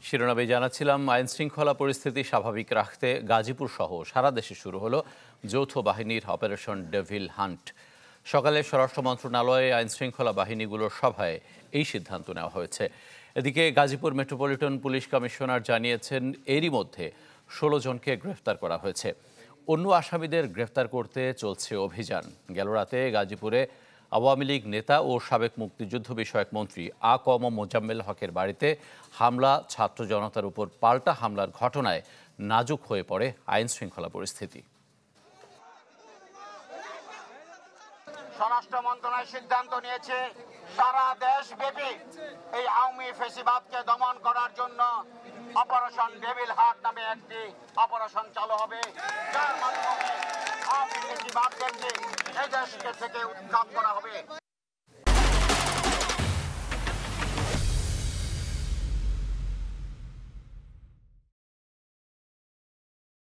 শিরোনামে জানাচ্ছিলাম, আইন শৃঙ্খলা পরিস্থিতি স্বাভাবিক রাখতে গাজীপুর সহ সারা দেশে শুরু হলো যৌথ বাহিনীর অপারেশন ডেভিল হান্ট। সকালে স্বরাষ্ট্র মন্ত্রণালয়ে আইন শৃঙ্খলা বাহিনীগুলোর সভায় এই সিদ্ধান্ত নেওয়া হয়েছে। এদিকে গাজীপুর মেট্রোপলিটন পুলিশ কমিশনার জানিয়েছেন, এরই মধ্যে 16 জনকে গ্রেফতার করা হয়েছে। অন্য আসামিদের গ্রেফতার করতে চলছে অভিযান। গেল রাতে গাজীপুরে আওয়ামী লীগ নেতা ও সাবেক মুক্তিযুদ্ধ বিষয়ক মন্ত্রী আ.ক.ম মোজাম্মেল হকের বাড়িতে হামলা, ছাত্র জনতার উপর পাল্টা হামলার ঘটনায় নাজুক হয়ে পড়ে আইন শৃঙ্খলা পরিস্থিতি। স্বরাষ্ট্র মন্ত্রণালয় সিদ্ধান্ত নিয়েছে সারা দেশব্যাপী এই আওয়ামী ফ্যাসিবাদকে দমন করার জন্য অপারেশন ডেভিল হান্ট নামে একটি অপারেশন চালু হবে, যার মাধ্যমে আওয়ামী ফ্যাসিবাদকে এই দেশ থেকে উৎখাত করা হবে।